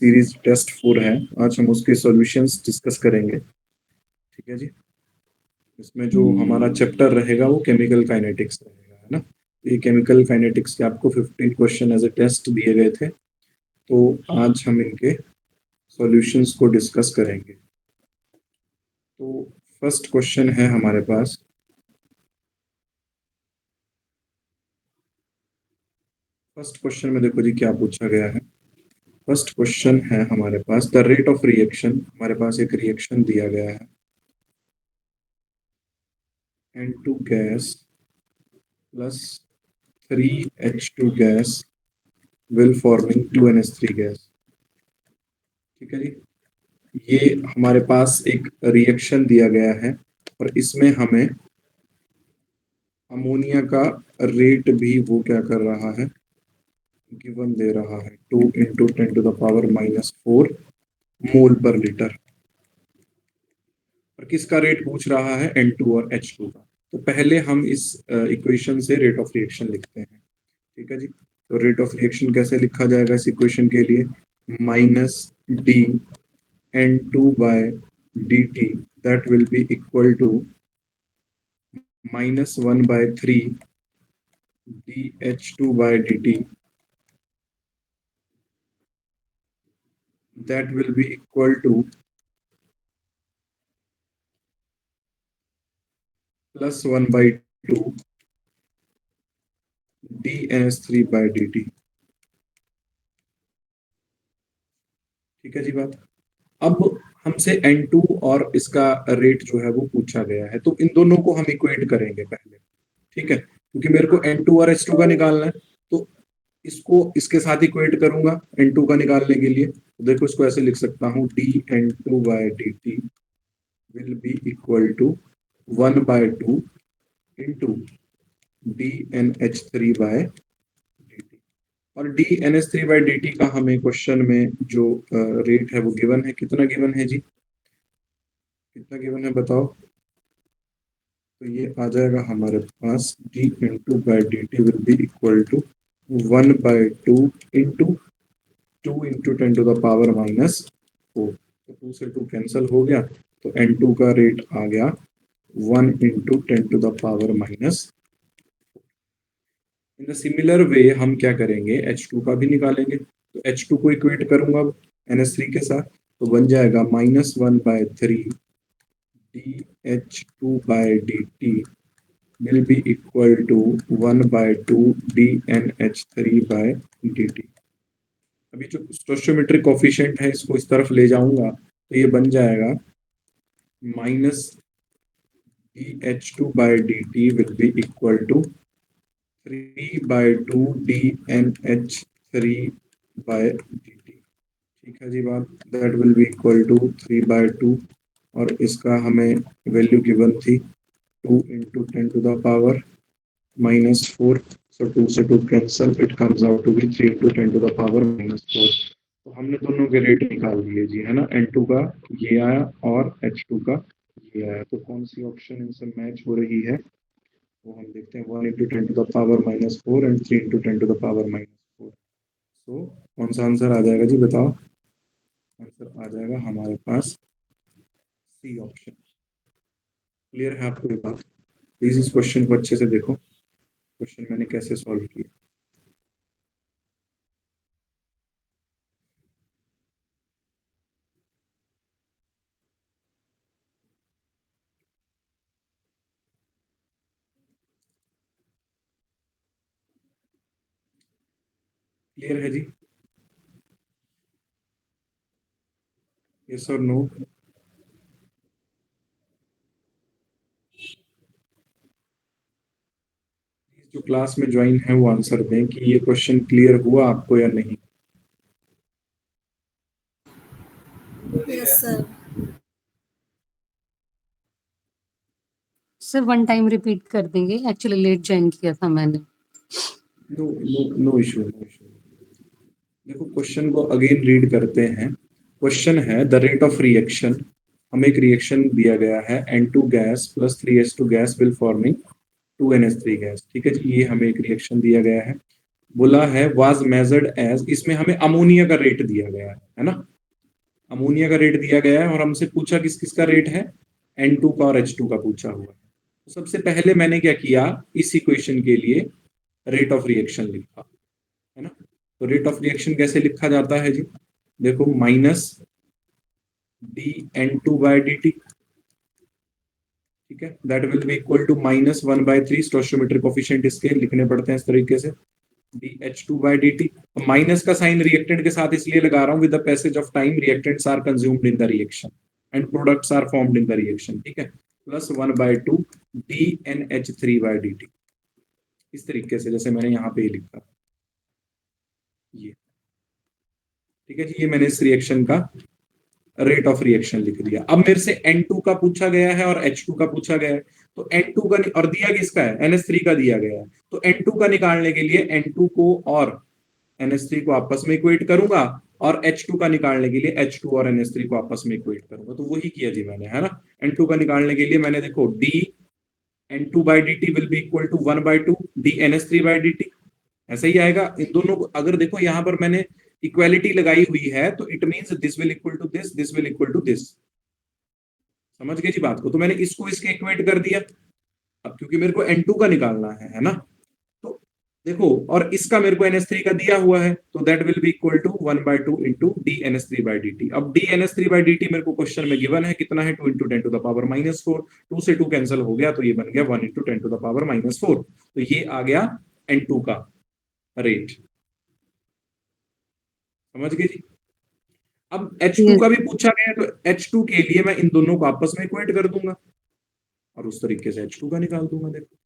Series test 4 है। आज हम उसके सॉल्यूशंस डिस्कस करेंगे। ठीक है जी। इसमें जो हमारा चैप्टर रहेगा वो केमिकल काइनेटिक्स रहेगा, है ना। ये केमिकल काइनेटिक्स के आपको 15 क्वेश्चन एज ए टेस्ट दिए गए थे, तो आज हम इनके सॉल्यूशंस को डिस्कस करेंगे। तो फर्स्ट क्वेश्चन है हमारे पास, फर्स्ट क्वेश्चन में देखो जी क्या पूछा गया है। फर्स्ट क्वेश्चन है हमारे पास, द रेट ऑफ रिएक्शन। हमारे पास एक रिएक्शन दिया गया है, N2 gas plus 3H2 gas will forming 2NH3 gas. ठीक है जी। ये हमारे पास एक रिएक्शन दिया गया है और इसमें हमें अमोनिया का रेट भी वो क्या कर रहा है, गिवन दे रहा है, 2 × 10⁻⁻⁴ मोल पर लीटर। और किसका रेट पूछ रहा है, N2 और H2 का। तो पहले हम इस इक्वेशन से रेट ऑफ रिएक्शन लिखते हैं। ठीक है जी। तो रेट ऑफ रिएक्शन कैसे लिखा जाएगा इस इक्वेशन के लिए, -dN2/dt that will be equal to -1/3 dH2/dt that will be equal to +1/2 dNH3/dt। ठीक है जी बात। अब हमसे N2 और इसका रेट जो है वो पूछा गया है, तो इन दोनों को हम इक्वेट करेंगे पहले। ठीक है, क्योंकि मेरे को N2 और H2 का निकालना है, तो इसको इसके साथ इक्वेट करूंगा N2 का निकालने के लिए। तो देखो इसको ऐसे लिख सकता हूँ, dN2/dt will be equal to 1/2 into dNH3/dt। और dNH3/dt का हमें क्वेश्चन में जो रेट है वो गिवन है। कितना गिवन है जी, कितना गिवन है बताओ। तो ये आ जाएगा हमारे पास, dN2/dt will be equal to 1/2 into 2 × 10⁻⁻⁴। तो 2 से 2 कैंसिल हो गया, तो N2 का रेट आ गया 1 × 10⁻⁻⁴। इन सिमिलर वे हम क्या करेंगे, H2 का भी निकालेंगे। तो H2 को इक्वेट करूंगा NH3 के साथ, तो बन जाएगा -1/3 dH2/dt will be equal to 1/2 dNH3/dt। अभी जो स्टोइचोमेट्रिक कोफिशिएंट है इसको इस तरफ ले जाऊंगा, तो ये बन जाएगा -dH2/dt will be equal to 3/2 dNH3/dt। ठीक है जी बात, that will be equal to 3/2, और इसका हमें वैल्यू गिवन थी 2 × 10⁻⁻⁴। so 2 से 2 cancel, it comes out to be 3 × 10⁻⁴। तो हमने दोनों के रेट निकाल लिए जी, है ना। N2 का ये आया और H2 का ये आया। तो कौन सी ऑप्शन इनसे मैच हो रही है वो हम देखते हैं। 1 × 10⁻⁻⁴ एंड 3 × 10⁻⁻⁴। तो कौन सा आंसर आ जाएगा जी बताओ। आंसर आ जाएगा हमारे पास सी ऑप्शन। क्लियर है आपको ये बात। प्लीज इस क्वेश्चन को अच्छे से देखो, क्वेश्चन मैंने कैसे सॉल्व किया। क्लियर है जी, यस और नो। जो क्लास में ज्वाइन है वो आंसर दें कि ये क्वेश्चन क्लियर हुआ आपको या नहीं। Yes sir. Sir one time repeat कर देंगे, एक्चुअली लेट ज्वाइन किया था मैंने। No no no issue, no issue. देखो क्वेश्चन को अगेन रीड करते हैं। क्वेश्चन है, द रेट ऑफ रिएक्शन। हमें एक रिएक्शन दिया गया है, N2 gas plus 3H2 gas will forming 2NH3 gas. ठीक है जी, ये हमें एक रिएक्शन दिया गया है। बोला है वाज मेजर्ड एज, इसमें हमें अमोनिया का रेट दिया गया है ना, अमोनिया का रेट दिया गया है और हमसे पूछा किस किस का रेट है, N2 का और H2 का पूछा हुआ है। तो सबसे पहले मैंने क्या किया, इस इक्वेशन के लिए रेट ऑफ रिएक्शन लिखा, है ना। तो रेट ऑफ रिएक्शन कैसे लिखा जाता है जी, देखो माइनस dN2/dt, ठीक है, that will be equal to -1/3, stoichiometric coefficient इसके लिखने पड़ते हैं इस तरीके से, dH2/dt। माइनस का साइन रिएक्टेंट के साथ इसलिए लगा रहा हूं, with the passage of time reactants are consumed in the reaction and products are formed in the reaction, ठीक है, प्लस 1/2 dNH3/dt, इस तरीके से जैसे मैंने यहाँ पे लिखा, ये ठीक है जी, ये मैंने इस रिएक्शन का रेट ऑफ रिएक्शन लिख दिया। अब मेरे से N2 का पूछा गया है और H2 का पूछा गया है, तो N2 का और दिया किसका है, NH3 का दिया गया है, तो N2 का निकालने के लिए N2 को और NH3 को आपस में इक्वेट करूंगा और H2 का निकालने के लिए H2 और NH3 को आपस में इक्वेट करूंगा, तो वही किया जी मैंने, है ना। N2 का निकालने के लिए मैंने देखो dN2/dt will be equal to 1/2 dNH3/dt, ऐसा ही आएगा। इन दोनों को अगर देखो यहाँ पर मैंने इक्वालिटी लगाई हुई है, तो it means this will equal to this, this will equal to this, समझ गए जी बात को। तो मैंने इसको इसके इक्वेट कर दिया, अब क्योंकि मेरे को N2 का निकालना है ना, तो देखो, और इसका मेरे को NH3 का दिया हुआ है, तो that will be equal to 1/2 into dNH3/dt। अब dNH3/dt मेरे को क्वेश्चन में गिवन है कितना है, 2 × 10⁻⁻4, 2 से 2 कैंसिल हो गया, तो ये बन गया 1 × 10⁻⁻4, तो ये आ गया N2 का रेट, समझ गए जी। अब H2 Yes. का भी पूछा गया, तो H2 के लिए मैं इन दोनों को आपस में इक्वेट कर दूंगा और उस तरीके से H2 का निकाल दूंगा। देखो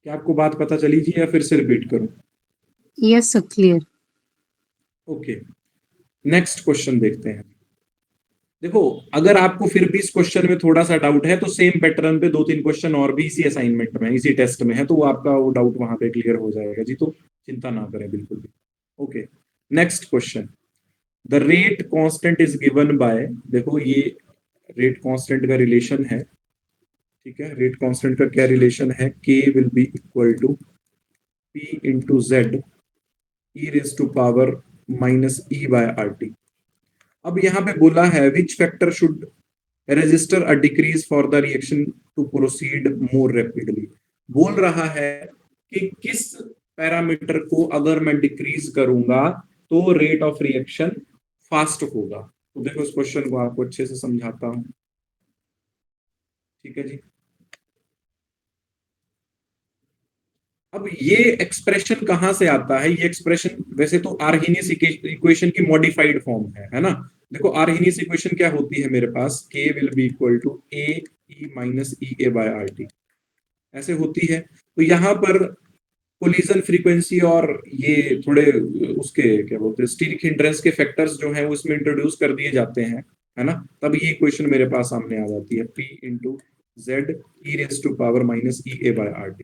क्या आपको बात पता चली जी, या फिर से रिपीट करूं? Yes, sir. Clear. Okay, next question देखते हैं। देखो अगर आपको फिर भी इस क्वेश्चन में थोड़ा सा डाउट है, तो सेम पैटर्न पे 2-3 क्वेश्चन और भी इसी असाइनमेंट में, इसी टेस्ट में है, तो वो आपका वो डाउट वहां पे क्लियर हो जाएगा जी, तो चिंता ना करें बिल्कुल भी। Okay, next question, the rate constant is given by, देखो ये रेट कांस्टेंट का रिलेशन है, ठीक है, रेट कांस्टेंट का क्या रिलेशन है, k will be equal to p into Z E raise to power -e/RT। अब यहाँ पे बोला है which factor should register a decrease for the reaction to proceed more rapidly, बोल रहा है कि किस पैरामीटर को अगर मैं डिक्रीज करूंगा तो रेट ऑफ रिएक्शन फास्ट होगा। तो देखो इस क्वेश्चन को आपको अच्छे से समझाता हूं, ठीक है जी। अब ये एक्सप्रेशन कहां से आता है, ये एक्सप्रेशन वैसे तो आर्हेनियस इक्वेशन की मॉडिफाइड फॉर्म है ना। देखो आर्हेनियस इक्वेशन क्या होती है मेरे पास, k will be equal to a e minus EA/RT, ऐसे होती है। तो यहाँ पर कोलिजन फ्रीक्वेंसी और ये थोड़े उसके क्या बोलते हैं स्टीरिक हिंड्रेंस के फैक्टर्स जो हैं वो इसमें इंट्रोड्यूस कर दिए जाते हैं, है ना, तब ये इक्वेशन मेरे पास सामने आ जाती है, p into Z E raise to power -EA/RT।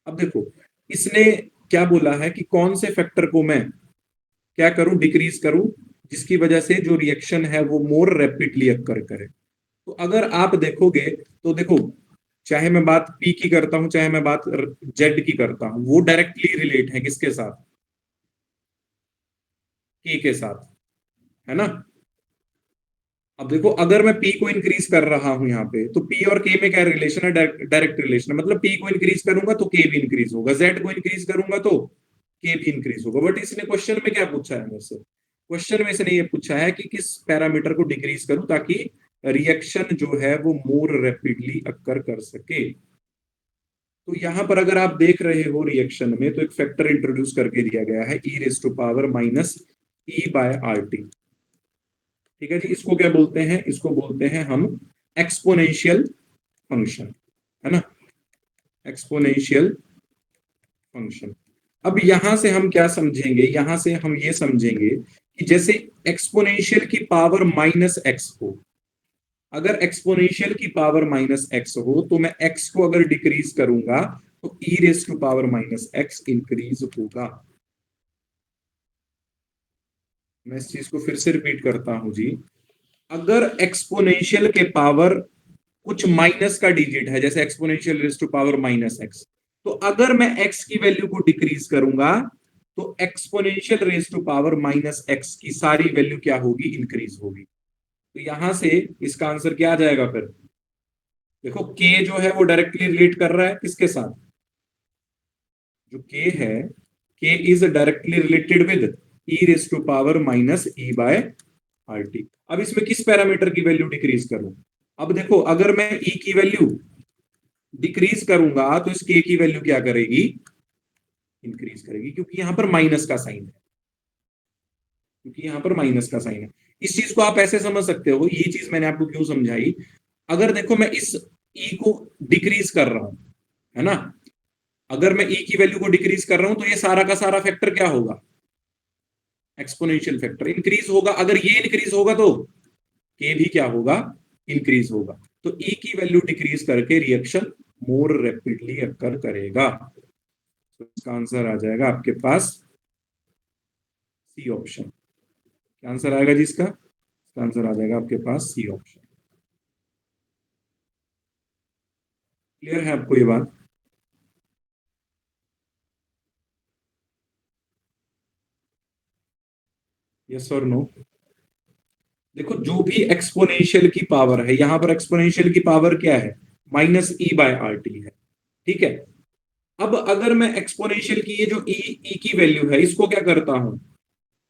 अब देखो इसने क्या बोला है कि कौन से फैक्टर को मैं क्या करूं, डिक्रीज करूं, जिसकी वजह से जो रिएक्शन है वो मोर रैपिडली अकर करे। तो अगर आप देखोगे तो देखो, चाहे मैं बात P की करता हूं चाहे मैं बात Z की करता हूं, वो डायरेक्टली रिलेट है किसके साथ, K के साथ, है ना। अब देखो अगर मैं P को इंक्रीज कर रहा हूं यहाँ पे, तो P और K में क्या रिलेशन है, डायरेक्ट रिलेशन है, मतलब P को इंक्रीज करूंगा तो K भी इंक्रीज होगा, Z को इंक्रीज करूंगा तो K भी इंक्रीज होगा। बट इसने क्वेश्चन में क्या पूछा है मेरे से, क्वेश्चन में इसने ये पूछा है कि किस पैरामीटर को डिक्रीज करूं ताकि रिएक्शन जो है वो मोर रैपिडली अकर कर सके। तो यहां पर अगर आप देख रहे हो रिएक्शन में, तो एक फैक्टर इंट्रोड्यूस करके दिया गया है e raise to power -E/RT, ठीक है जी। इसको क्या बोलते हैं, इसको बोलते हैं हम एक्सपोनेंशियल फंक्शन, है ना, एक्सपोनेंशियल फंक्शन। अब यहां से हम क्या समझेंगे, यहां से हम ये समझेंगे कि जैसे एक्सपोनेंशियल की पावर -x हो, अगर एक्सपोनेंशियल की पावर -x हो, तो मैं x को अगर डिक्रीज करूंगा तो e raise to power -x increase होगा। मैं इस चीज को फिर से रिपीट करता हूं जी, अगर एक्सपोनेंशियल के पावर कुछ माइनस का डिजिट है, जैसे exponential raise to power minus X, तो अगर मैं x की वैल्यू को डिक्रीज करूंगा तो exponential raise to power minus X की सारी वैल्यू क्या होगी, इंक्रीज होगी। तो यहां से इसका आंसर क्या आ जाएगा फिर, देखो k जो है वो डायरेक्टली रिलेट कर रहा है किसके साथ, जो k है, k is directly related with e raise to power minus e by R T. अब इसमें किस पैरामीटर की वैल्यू डिक्रीज करूं, अब देखो अगर मैं e की वैल्यू डिक्रीज करूंगा तो इस k की वैल्यू क्या करेगी, इंक्रीज करेगी, क्योंकि यहां पर माइनस का साइन है, क्योंकि यहां पर माइनस का साइन है। इस चीज को आप ऐसे समझ सकते हो, ये चीज मैंने आपको क्यों समझाई, अगर देखो मैं इस e को डिक्रीज कर रहा हूं, है ना, अगर मैं e की वैल्यू को डिक्रीज कर रहा हूं तो ये सारा का सारा फैक्टर क्या होगा, एक्सपोनेंशियल फैक्टर इंक्रीज होगा। अगर ये इंक्रीज होगा तो k भी क्या होगा, इंक्रीज होगा। तो e की वैल्यू डिक्रीज करके रिएक्शन मोर रैपिडली अकर करेगा। तो इसका आंसर आ जाएगा आपके पास सी ऑप्शन। क्या आंसर आएगा जी इसका आंसर आ जाएगा आपके पास सी ऑप्शन। क्लियर है आपको ये बात? यस और नो? देखो जो भी एक्सपोनेंशियल की पावर है, यहां पर एक्सपोनेंशियल की पावर क्या है, minus E by R T है, ठीक है। अब अगर मैं एक्सपोनेंशियल की ये जो ई की वैल्यू है इसको क्या करता हूं,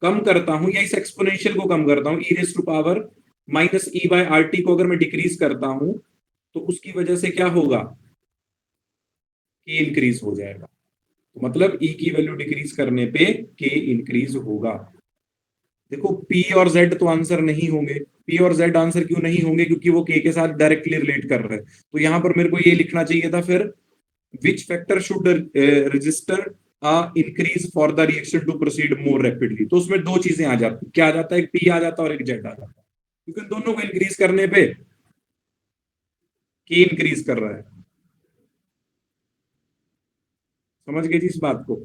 कम करता हूं, या इस एक्सपोनेंशियल को कम करता हूं, e raise to power minus E by R T को अगर मैं डिक्रीज करता हूं तो उसकी वजह से क्या होगा, के इंक्रीज हो जाएगा। तो मतलब ई की वैल्यू डिक्रीज करने पे के इंक्रीज होगा। देखो पी और जेड तो आंसर नहीं होंगे, पी और जेड आंसर क्यों नहीं होंगे, क्योंकि वो के साथ डायरेक्टली रिलेट कर रहे हैं। तो यहां पर मेरे को ये लिखना चाहिए था फिर, which factor should register a increase for the reaction to proceed more rapidly. तो उसमें दो चीजें आ जाती, क्या आ जाता है, एक पी आ जाता है और एक जेड आ जाता है, क्योंकि दोनों को इंक्रीज करने पे के इंक्रीज कर रहा है। समझ गए जी इस बात को?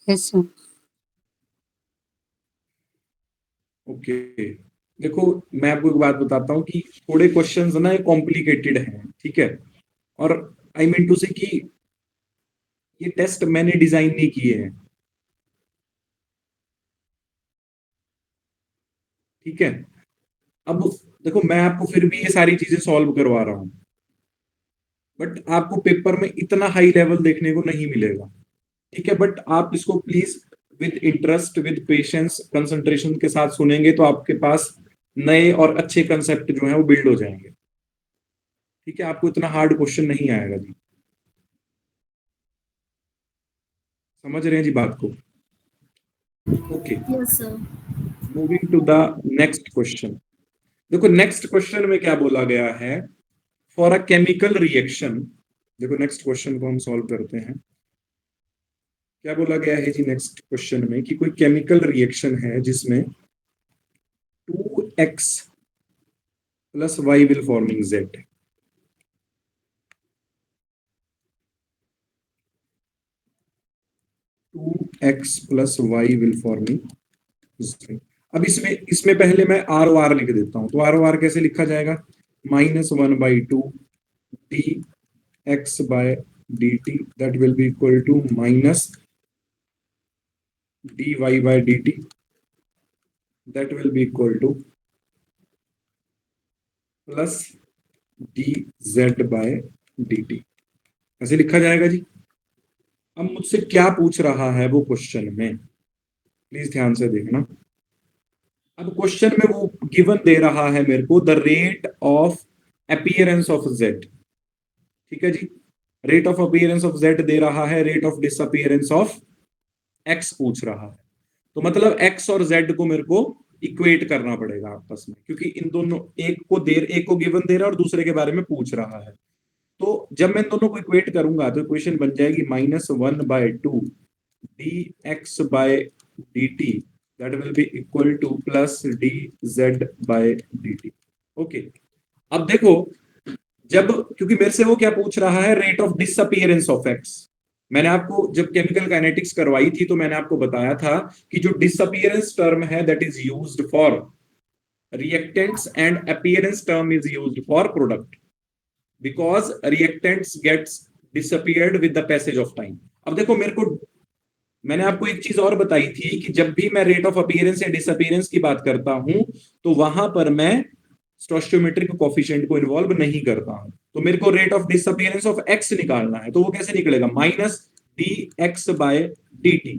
Yes sir. ओके देखो मैं आपको एक बात बताता हूँ कि थोड़े क्वेश्चंस ना ये कॉम्प्लिकेटेड हैं, ठीक है, और आई मीन टू से कि ये टेस्ट मैंने डिजाइन नहीं किए हैं, ठीक है। अब देखो मैं आपको फिर भी ये सारी चीजें सॉल्व करवा रहा हूं, बट आपको पेपर में इतना हाई लेवल देखने को नहीं मिलेगा, ठीक है। बट आप इसको please with interest, with patience, concentration के साथ सुनेंगे तो आपके पास नए और अच्छे कंसेप्ट जो है वो बिल्ड हो जाएंगे, ठीक है। आपको इतना हार्ड क्वेश्चन नहीं आएगा जी। समझ रहे हैं जी बात को? Okay Yes, sir. Moving to the next question. देखो नेक्स्ट क्वेश्चन में क्या बोला गया है, फॉर अ केमिकल रिएक्शन। देखो नेक्स्ट क्वेश्चन को हम सॉल्व करते हैं। क्या बोला गया है जी नेक्स्ट क्वेश्चन में, कि कोई केमिकल रिएक्शन है जिसमें 2x plus Y will forming z। 2x plus Y will forming z। अब इसमें इसमें पहले मैं आर ओ आर लिख देता हूं। तो आर ओ आर कैसे लिखा जाएगा, -1/2 dx by dt that will be equal to minus dy by dt that will be equal to plus dz by dt। ऐसे लिखा जाएगा जी। अब मुझसे क्या पूछ रहा है वो क्वेश्चन में, प्लीज ध्यान से देखना। अब क्वेश्चन में वो गिवन दे रहा है मेरे को the rate of appearance of z, ठीक है जी। Rate of appearance of z दे रहा है, rate of disappearance of x पूछ रहा है। तो मतलब x और z को मेरे को इक्वेट करना पड़ेगा आपस में, क्योंकि इन दोनों एक को गिवन दे रहा है और दूसरे के बारे में पूछ रहा है। तो जब मैं इन दोनों को इक्वेट करूंगा तो इक्वेशन बन जाएगी -1/2 dx by dt that will be equal to plus dz by dt। Okay अब देखो, जब क्योंकि मेरे से वो क्या पूछ रहा है, rate of disappearance of x, मैंने आपको जब केमिकल काइनेटिक्स करवाई थी तो मैंने आपको बताया था कि जो डिसअपियरेंस टर्म है that is used for reactants and appearance term is used for product, because reactants gets disappeared with the passage of time. अब देखो मेरे को, मैंने आपको एक चीज और बताई थी कि जब भी मैं रेट ऑफ अपीयरेंस या डिसअपीयरेंस की बात करता हूं तो वहां पर मैं स्टोइचियोमेट्रिक कोफिशिएंट को इन्वॉल्व नहीं करता हूं। तो मेरे को rate of disappearance of X निकालना है, तो वो कैसे निकलेगा, minus D x by D T,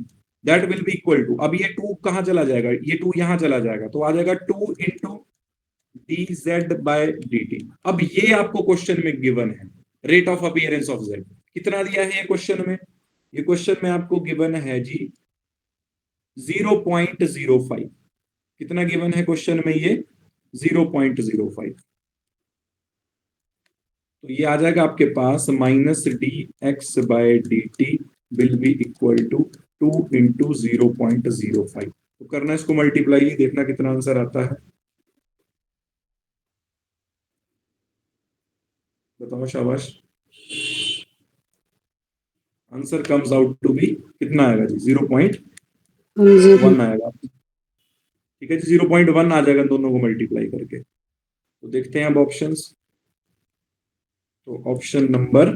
that will be equal to, अब ये टू कहां चला जाएगा, ये टू यहां चला जाएगा, तो आ जाएगा two into D Z by D T. अब ये आपको क्वेश्चन में गिवन है, rate of appearance of Z कितना दिया है ये क्वेश्चन में, ये क्वेश्चन में आपको गिवन है जी 0.05, कितना गिवन है क्वेश्चन में, ये 0.05, तो ये आ जाएगा आपके पास minus D x by D t will be equal to 2 into 0.05। तो करना इसको मल्टीप्लाई, देखना कितना आंसर आता है, बताओ शाबाश। Answer comes out to be कितना आएगा जी, 0.1 आएगा, ठीक है जी, 0.1 आ जाएगा दोनों को मल्टीप्लाई करके। तो देखते हैं अब ऑप्शंस, तो option number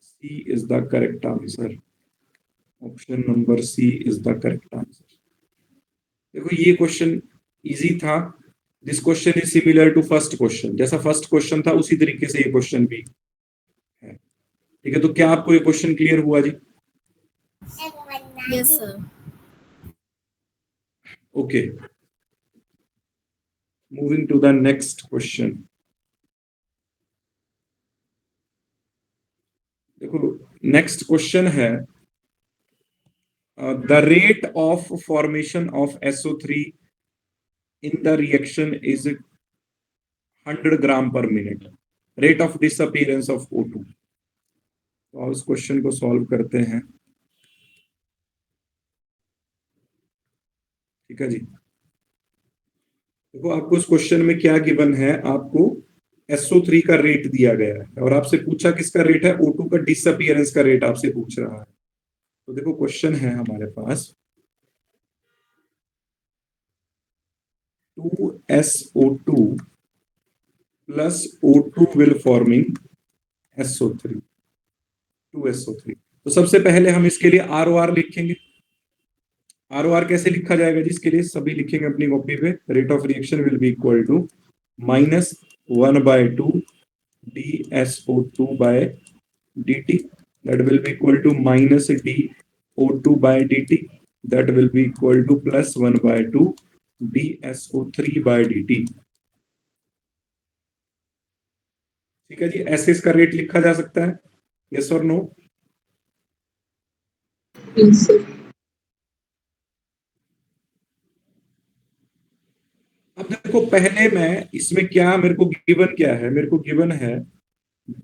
C is the correct answer, option number C is the correct answer. देखो ये क्वेश्चन इजी था, this question is similar to first question, जैसा फर्स्ट क्वेश्चन था उसी तरीके से ये क्वेश्चन भी है, ठीक है। तो क्या आपको ये क्वेश्चन क्लियर हुआ जी? Yes, sir. Okay, moving to the next question. देखो नेक्स्ट क्वेश्चन है the rate of formation of SO3 in the reaction is 100 gram पर मिनट, rate of disappearance of O2। तो उस क्वेश्चन को सॉल्व करते हैं, ठीक है जी। देखो आपको इस क्वेश्चन में क्या गिवन है, आपको SO3 का रेट दिया गया है और आपसे पूछा किसका रेट है, O2 का डिसअपीयरेंस का रेट आपसे पूछ रहा है। तो देखो क्वेश्चन है हमारे पास 2SO2 plus O2 will forming SO3, 2SO3। तो सबसे पहले हम इसके लिए ROR लिखेंगे। ROR कैसे लिखा जाएगा जी, इसके लिए सभी लिखेंगे अपनी कॉपी पे, rate of reaction will be equal to -1/2 DSO2 by dt, that will be equal to minus DO2 by dt, that will be equal to +1/2 DSO3 by dt। ठीक है जी, ऐसे इसका रेट लिखा जा सकता है, यस और नो? Yes, sir. अब देखो पहले मैं इसमें क्या, मेरे को गिवन क्या है, मेरे को गिवन है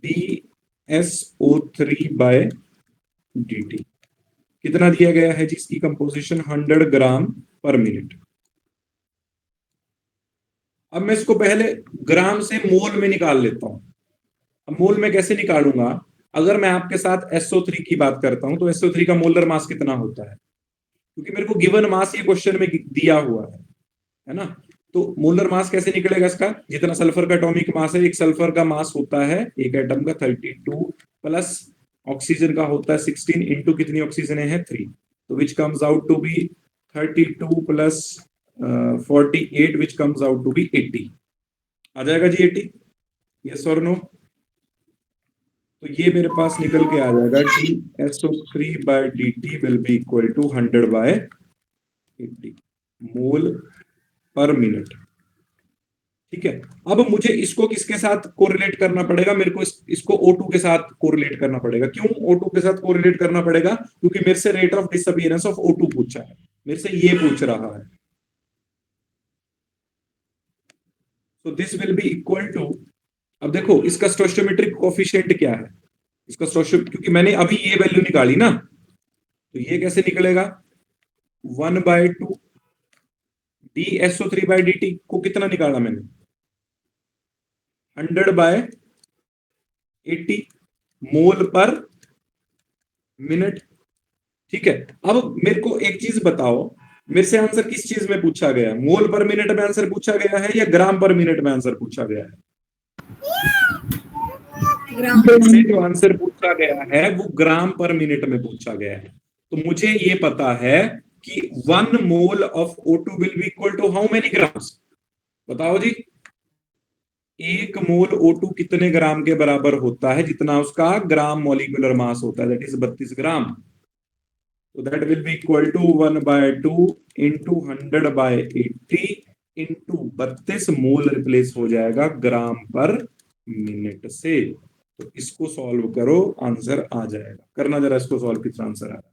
DSO3 by dt, कितना दिया गया है जिसकी कंपोजिशन 100 ग्राम पर मिनट। अब मैं इसको पहले ग्राम से मोल में निकाल लेता हूं। अब मोल में कैसे निकालूंगा, अगर मैं आपके साथ SO3 की बात करता हूं तो SO3 का मोलर मास कितना होता है, क्योंकि मेरे को गिवन मास ये क्वेश्चन में दिया हुआ है ना। तो मोलर मास कैसे निकलेगा इसका, जितना सल्फर का एटॉमिक मास है, एक सल्फर का मास होता है एक एटम का 32 प्लस ऑक्सीजन का होता है 16 इंटू कितनी ऑक्सीजन है 3, तो which comes out to be 32 plus 48 which comes out to be 80। आ जाएगा जी 80, यस और नो? तो ये मेरे पास निकल के आ जाएगा DSO3 by dt will be equal to 100 by 80 mole पर मिनट, ठीक है। अब मुझे इसको किसके साथ कोरिलेट करना पड़ेगा, मेरे को इसको O2 के साथ कोरिलेट करना पड़ेगा। क्यों O2 के साथ कोरिलेट करना पड़ेगा, क्योंकि मेरे से rate of disappearance of O2 पूछा है, मेरे से ये पूछ रहा है। तो this will be equal to, अब देखो इसका स्टोइचियोमेट्रिक कोफिशिएंट क्या है, इसका क्योंकि मैंने अभी ये वैल्यू निकाली ना, तो ये कैसे निकलेगा 1/2 DSO3 by dt को कितना निकाला मैंने 100 by 80 मोल पर मिनट। ठीक है, अब मेरे को एक चीज बताओ, मेरे से आंसर किस चीज में पूछा गया है? मोल पर मिनट में आंसर पूछा गया है या ग्राम पर मिनट में आंसर पूछा गया है? ग्राम से जो आंसर पूछा गया है वो ग्राम पर मिनट में पूछा गया है। तो मुझे ये पता है कि 1 mole of O2 will be equal to how many grams? बताओ जी। 1 मोल O2 कितने ग्राम के बराबर होता है? जितना उसका ग्राम मॉलिक्यूलर मास होता है, दैट इज 32 ग्राम। तो that will be equal to 1/2 into 100/80 into 32 mole replace हो जाएगा ग्राम पर मिनट से। तो इसको सॉल्व करो, आंसर आ जाएगा। करना जरा इसको सॉल्व, कितना आंसर आ रहा है?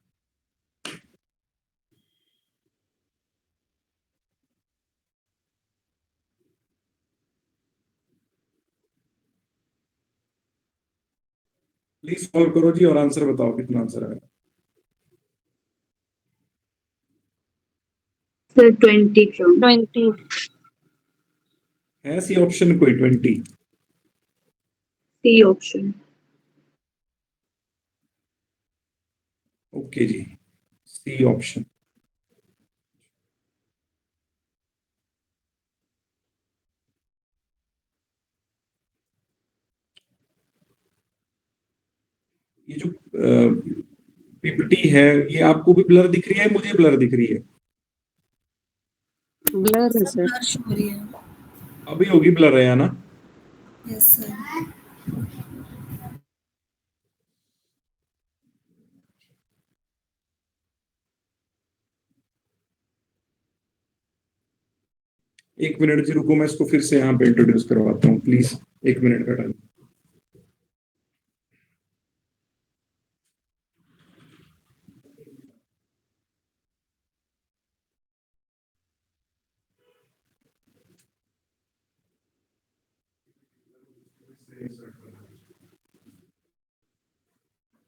प्लीज सॉल्व करो जी और आंसर बताओ कितना आंसर आएगा। सर 20 ग्राम। 20 है सी ऑप्शन कोई 20? C option. ओके जी, सी ऑप्शन। ये जो पीपीटी है ये आपको भी ब्लर दिख रही है, मुझे ब्लर दिख रही है? ब्लर है सब सर। ब्लर शो हो रही है। अभी होगी ब्लर है ना? Yes sir. एक मिनट जी रुको, मैं इसको फिर से यहाँ पे इंट्रोड्यूस करवाता हूँ, प्लीज 1 मिनट का टाइम।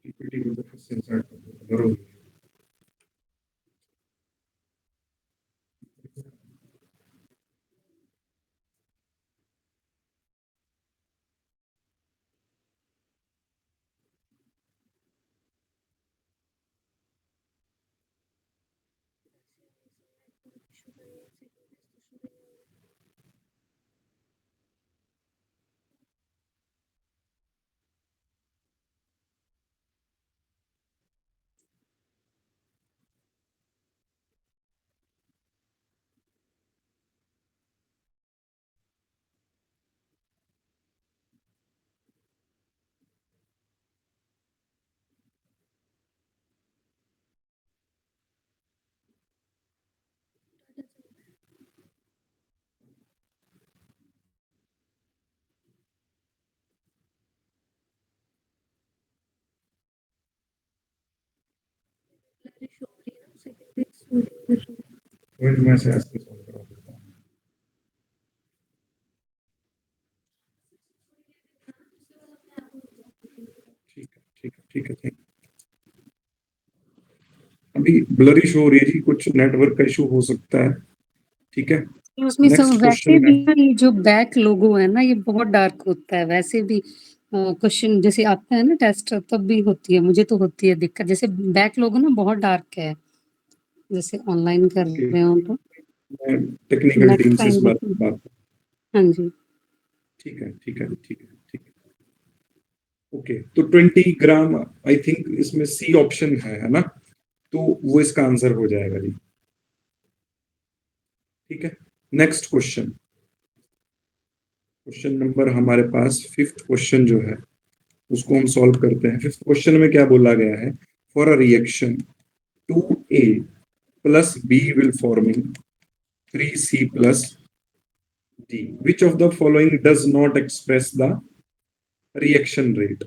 पीपीटी को तो फिर से insert कर दो, जरूर। वेट, मैं से ऐसे सॉल्व करवा देता हूँ। ठीक है ठीक है ठीक है ठीक है। अभी ब्लरी शो हो रही है जी, कुछ नेटवर्क का इशू हो सकता है। ठीक है, उसमें सब नेक्स्ट वैसे क्वेश्चन भी है। ये जो बैक लोगो है ना ये बहुत डार्क होता है वैसे भी। क्वेश्चन जैसे आता है ना टेस्ट तब भी होती है, मुझे तो होती है दिक्कत। जैसे बैक लोगो ना बहुत डार्क है, जैसे ऑनलाइन कर Okay, रहे हो तो मैं टेक्निकल टीम नेक्स्ट से इस टाइम बात बात। हाँ जी। ठीक है ठीक है ठीक है ठीक है। ओके, तो 20 ग्राम आई थिंक इसमें सी ऑप्शन है ना? तो वो इसका आंसर हो जाएगा जी। ठीक है, नेक्स्ट क्वेश्चन। क्वेश्चन नंबर हमारे पास 5th क्वेश्चन जो है उसको हम सॉल्व करते हैं। 5th क्वेश्चन में क्या बोला गया है? For a reaction 2A plus B will forming 3C plus D. Which of the following does not express the reaction rate?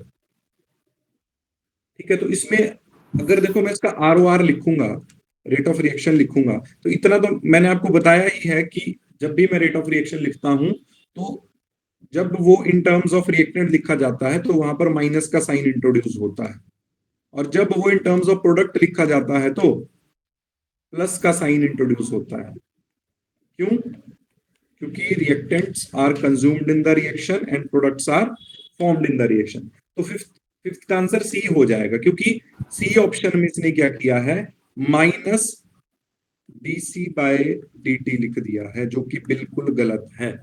ठीक है, तो इसमें अगर देखो मैं इसका ROR लिखूंगा, रेट ऑफ रिएक्शन लिखूंगा, तो इतना तो मैंने आपको बताया ही है कि जब भी मैं रेट ऑफ रिएक्शन लिखता हूं तो जब वो इन टर्म्स ऑफ रिएक्टेंट लिखा जाता है तो वहां पर माइनस का साइन इंट्रोड्यूस होता है, और जब वो इन टर्म्स ऑफ प्रोडक्ट लिखा जाता है तो प्लस का साइन इंट्रोड्यूस होता है। क्यों? क्योंकि reactants are consumed in the reaction and products are formed in the reaction. तो फिफ्थ फिफ्थ का आंसर सी हो जाएगा, क्योंकि सी ऑप्शन में इसने क्या किया है, माइनस डीसी बाय dt लिख दिया है, जो कि बिल्कुल गलत है।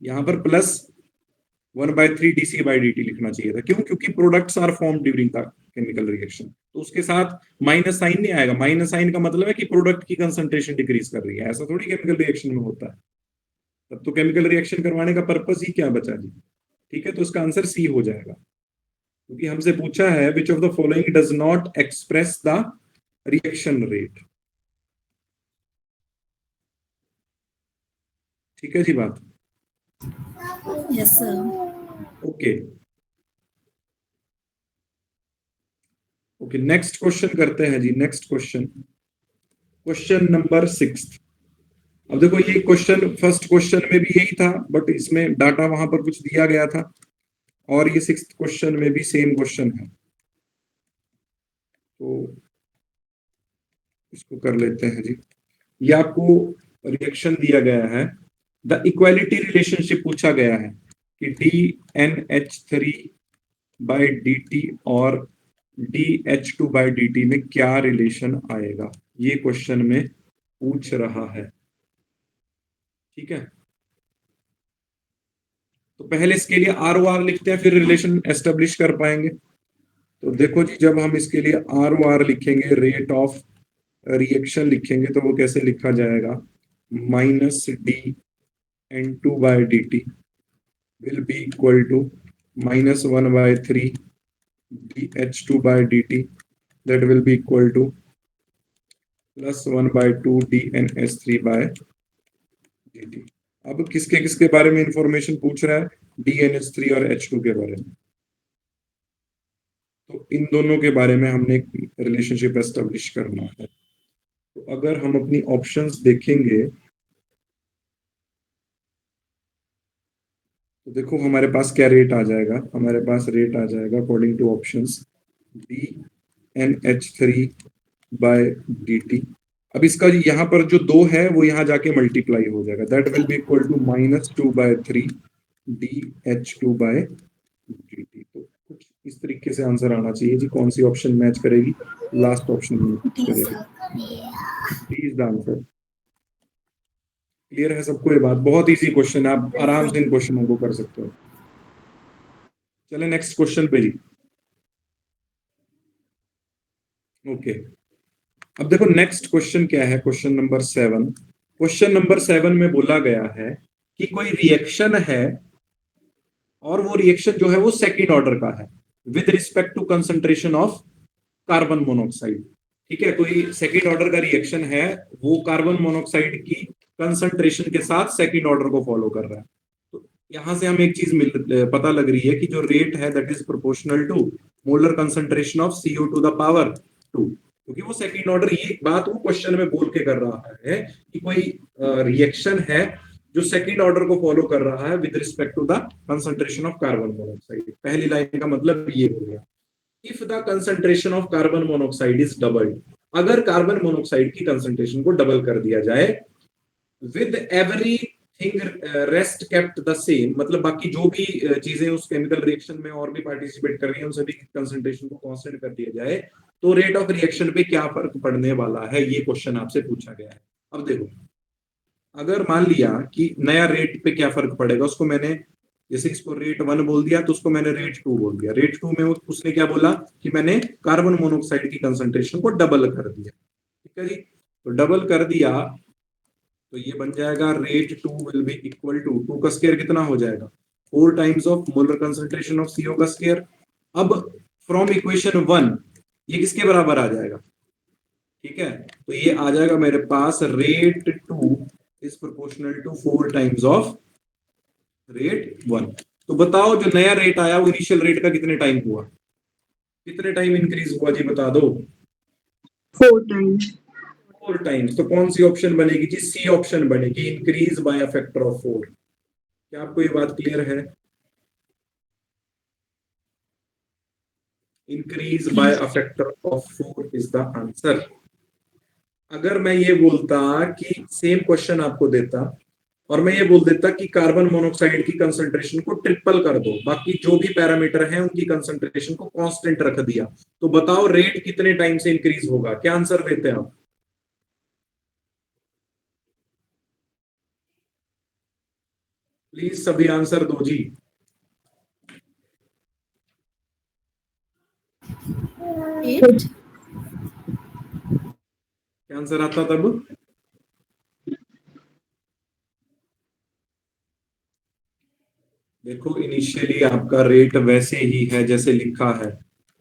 यहां पर प्लस 1/3 डीसी बाय dt लिखना चाहिए था। क्यों? क्योंकि products are form during the chemical reaction, तो उसके साथ माइनस साइन नहीं आएगा। माइनस साइन का मतलब है कि प्रोडक्ट की कंसंट्रेशन डिक्रीज कर रही है, ऐसा थोड़ी केमिकल रिएक्शन में होता है। तब तो केमिकल रिएक्शन करवाने का पर्पस ही क्या बचा जी। ठीक है, तो इसका आंसर सी हो जाएगा, क्योंकि हमसे पूछा है which of the following does not express the reaction rate. ठीक है जी बात। Yes, sir. Okay okay, next question करते हैं जी। Next question, question number 6। अब देखो ये क्वेश्चन फर्स्ट क्वेश्चन में भी यही था, बट इसमें डाटा वहां पर कुछ दिया गया था, और ये 6th क्वेश्चन में भी सेम क्वेश्चन है, तो इसको कर लेते हैं जी। ये आपको रिएक्शन दिया गया है, द इक्वालिटी रिलेशनशिप पूछा गया है कि DNH3 बाय dt और DH2 बाय dt में क्या रिलेशन आएगा, ये क्वेश्चन में पूछ रहा है। ठीक है, तो पहले इसके लिए ROR लिखते हैं, फिर रिलेशन एस्टेब्लिश कर पाएंगे। तो देखो जी, जब हम इसके लिए ROR लिखेंगे, रेट ऑफ रिएक्शन लिखेंगे, तो वो कैसे लिखा जाएगा, minus DN2 by dt will be equal to -1/3 DH2 by dt, that will be equal to +1/2 DNS3 by dt। अब किसके किसके बारे में इंफॉर्मेशन पूछ रहा है, DNH3 और H2 के बारे में। तो इन दोनों के बारे में हमने रिलेशनशिप एस्टेब्लिश करना है। तो अगर हम अपनी ऑप्शंस देखेंगे, तो देखो हमारे पास क्या रेट आ जाएगा, हमारे पास रेट आ जाएगा according to options DNH3 by dt। अब इसका यहाँ पर जो 2 है वो यहाँ जाके मल्टीप्लाई हो जाएगा, that will be equal to -2/3 DH2 by dt। तो कुछ इस तरीके से आंसर आना चाहिए जी। कौन सी ऑप्शन मैच करेगी, लास्ट ऑप्शन मैच करेगी, D is the answer. Clear है सबको ये बात? बहुत इजी क्वेश्चन है, आप आराम से इन क्वेश्चनों को कर सकते हो। चले नेक्स्ट क्वेश्चन पे जी। ओके, अब देखो नेक्स्ट क्वेश्चन क्या है, क्वेश्चन नंबर 7। क्वेश्चन नंबर 7 में बोला गया है कि कोई रिएक्शन है और वो रिएक्शन जो है वो सेकंड ऑर्डर का है with respect to concentration of carbon monoxide. ठीक है, कोई सेकंड ऑर्डर का रिएक्शन है, वो कार्बन मोनोऑक्साइड की कंसंट्रेशन के साथ सेकंड ऑर्डर को फॉलो कर रहा है। तो यहां से हमें एक चीज पता लग रही है कि जो रेट है that is proportional to molar concentration of CO to the power 2, क्योंकि वो सेकंड ऑर्डर, ये बात वो क्वेश्चन में बोल के कर रहा है कि कोई रिएक्शन है जो सेकंड ऑर्डर को फॉलो कर रहा है with respect to the concentration of carbon monoxide. पहली लाइन का मतलब ये हो गया, if the concentration of carbon monoxide is doubled, अगर कार्बन मोनोऑक्साइड की कंसंट्रेशन को डबल कर दिया जाए, with everything rest kept the same, मतलब बाकी जो भी चीजें उस केमिकल रिएक्शन में और भी पार्टिसिपेट कर रही हैं उन सभी की कंसंट्रेशन को कांस्टेंट कर दिया जाए, तो रेट ऑफ रिएक्शन पे क्या फर्क पड़ने वाला है, ये क्वेश्चन आपसे पूछा गया है। अब देखो, अगर मान लिया कि नया रेट पे क्या फर्क पड़ेगा, उसको मैंने जैसे इसको रेट 1 बोल दिया, तो उसको मैंने रेट 2 बोल दिया। रेट 2 में उसने क्या बोला कि मैंने कार्बन मोनोऑक्साइड की कंसंट्रेशन को डबल कर दिया। ठीक है जी, तो डबल कर दिया तो ये बन जाएगा rate 2 will be equal to 2 का स्क्वायर कितना हो जाएगा, 4 times of molar concentration of CO का स्क्वायर। अब फ्रॉम इक्वेशन 1 ये किसके बराबर आ जाएगा, ठीक है, तो ये आ जाएगा मेरे पास rate 2 is proportional to 4 times of rate 1। तो बताओ जो नया रेट आया वो इनिशियल रेट का कितने टाइम हुआ, कितने टाइम इंक्रीज हुआ जी, बता दो। 4 times। 4 टाइम्स। तो कौन सी ऑप्शन बनेगी जी, सी ऑप्शन बनेगी, increase by a factor of 4। क्या आपको ये बात क्लियर है? Increase by a factor of 4 is the answer. अगर मैं ये बोलता कि सेम क्वेश्चन आपको देता और मैं ये बोल देता कि कार्बन मोनोऑक्साइड की कंसंट्रेशन को ट्रिपल कर दो, बाकी जो भी पैरामीटर है उनकी कंसंट्रेशन को कांस्टेंट रख दिया, तो बताओ रेट कितने टाइम से इंक्रीज होगा? क्या आंसर देते हैं आप? प्लीज सभी आंसर दो जी। एट। क्या आंसर आता तब? देखो इनिशियली आपका रेट वैसे ही है जैसे लिखा है,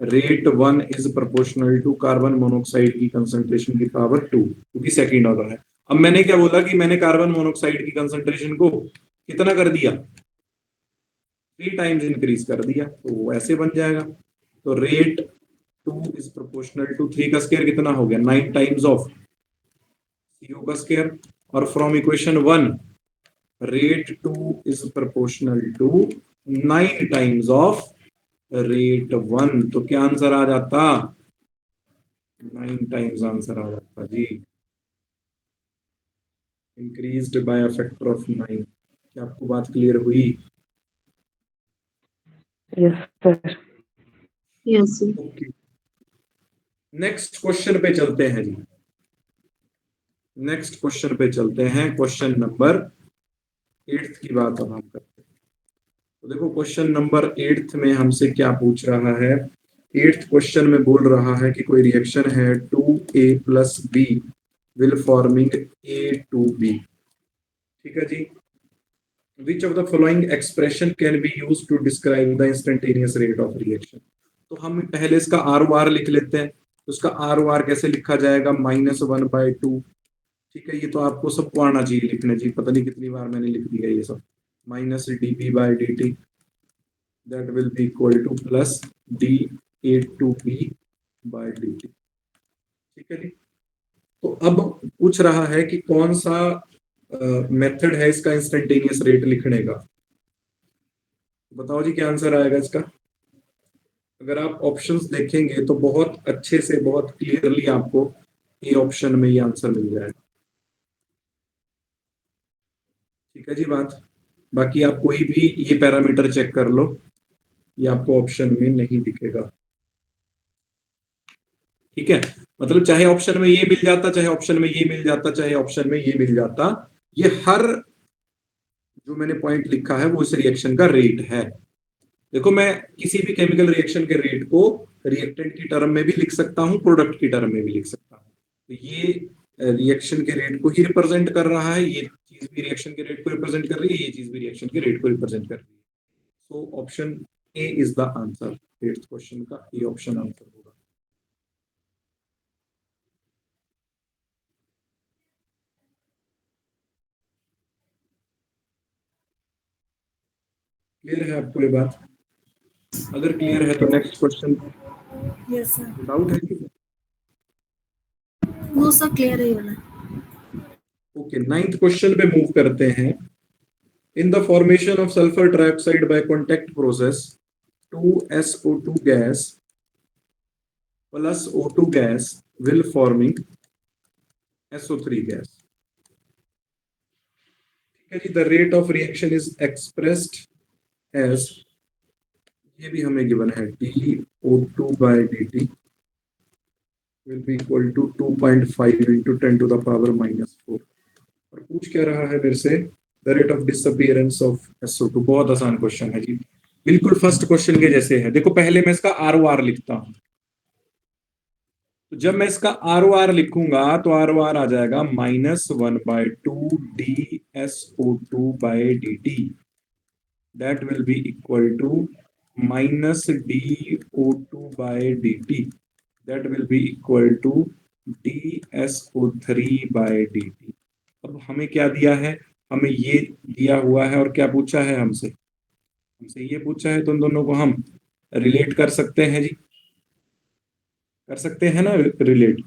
rate 1 is proportional to carbon monoxide की कंसंट्रेशन की पावर 2, क्योंकि सेकंड ऑर्डर है। अब मैंने क्या बोला कि मैंने कार्बन मोनोऑक्साइड की कंसंट्रेशन को कितना कर दिया? 3 टाइम्स इंक्रीज कर दिया, तो वो ऐसे बन जाएगा। तो रेट 2 इज प्रोपोर्शनल टू 3 का स्क्वायर कितना हो गया? 9 टाइम्स ऑफ CO का स्क्वायर। और from equation 1 rate 2 is proportional to 9 times of rate 1, तो क्या आंसर आ जाता? 9 टाइम्स आंसर आ जाता जी, increased by a factor of 9। क्या आपको बात क्लियर हुई? Yes sir. Yes, sir. Okay, next question पे चलते हैं जी। नेक्स्ट क्वेश्चन पे चलते हैं, क्वेश्चन नंबर 8 की बात अब हम करते हैं। तो देखो क्वेश्चन नंबर 8 में हमसे क्या पूछ रहा है? 8th क्वेश्चन में बोल रहा है कि कोई रिएक्शन है 2A plus B will forming A2B। ठीक है जी। Which of the following expression can be use to describe the instantaneous rate of reaction? तो हम पहले इसका ROR लिख लेते हैं। तो उसका ROR कैसे लिखा जाएगा? -1/2। ठीक है, ये तो आपको सबको आना चाहिए लिखने जी, पता नहीं कितनी बार मैंने लिख दिया ये सब। -dP/dt that will be equal to plus dA2B/dt। ठीक है जी। तो अब पूछ रहा है कि कौन सा मेथड है इसका इंस्टेंटेनियस रेट लिखने का। बताओ जी क्या आंसर आएगा इसका? अगर आप ऑप्शंस देखेंगे तो बहुत अच्छे से, बहुत क्लियरली आपको ए ऑप्शन में ये आंसर मिल जाएगा। ठीक है जी बात। बाकी आप कोई भी ये पैरामीटर चेक कर लो, ये आपको ऑप्शन में नहीं दिखेगा। ठीक है, मतलब चाहे ऑप्शन में ये मिल जाता, चाहे ऑप्शन में ये मिल जाता, चाहे ऑप्शन में ये मिल जाता, ये हर जो मैंने पॉइंट लिखा है वो इस रिएक्शन का रेट है। देखो मैं किसी भी केमिकल रिएक्शन के रेट को रिएक्टेंट की टर्म में भी लिख सकता हूं, प्रोडक्ट की टर्म में भी लिख सकता हूं। तो ये रिएक्शन के रेट को ही रिप्रेजेंट कर रहा है, ये चीज भी रिएक्शन के रेट को रिप्रेजेंट कर रही है, ये चीज भी रिएक्शन के रेट को रिप्रेजेंट कर रही है। So option A is the answer. 8th question का ए ऑप्शन आंसर होगा। क्लियर है आपको ये बात? अगर क्लियर है तो next question. Yes sir. Doubt है कि? नो सर, क्लियर है ये वाला। ओके, 9th क्वेश्चन पे मूव करते हैं। In the formation of sulphur trioxide by contact process 2SO2 gas plus O2 gas will forming SO3 gas। ठीक है जी। The rate of reaction is expressed as, ये भी हमें गिवन है, dO2/dt will be equal to 2.5 into 10 to the power -4। और पूछ क्या रहा है मेरे से? The rate of disappearance of SO2। बहुत आसान क्वेश्चन है जी, बिल्कुल फर्स्ट क्वेश्चन के जैसे है। देखो पहले मैं इसका ROR लिखता हूं। तो जब मैं इसका ROR लिखूंगा तो ROR आ जाएगा -1/2 dSO2/dt that will be equal to -dO2/dt that will be equal to dSO3/dt। अब हमें क्या दिया है? हमें ये दिया हुआ है और क्या पूछा है हमसे? हमसे ये पूछा है, तो उन दोनों को हम रिलेट कर सकते हैं जी, कर सकते हैं ना रिलेट।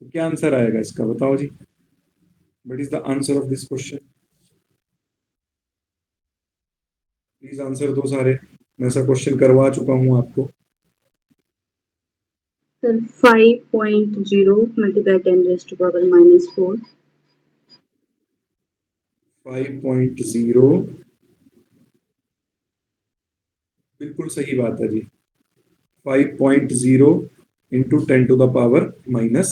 तो क्या आंसर आएगा इसका? बताओ जी, what is the answer of this question? Please answer दो सारे, मैं ऐसा क्वेश्चन करवा चुका हूं आपको। Sir, 5.0 multiplied 10 raised to power -4 5.0 बिल्कुल सही बात है जी। 5.0 इंटू 10⁻⁻⁴।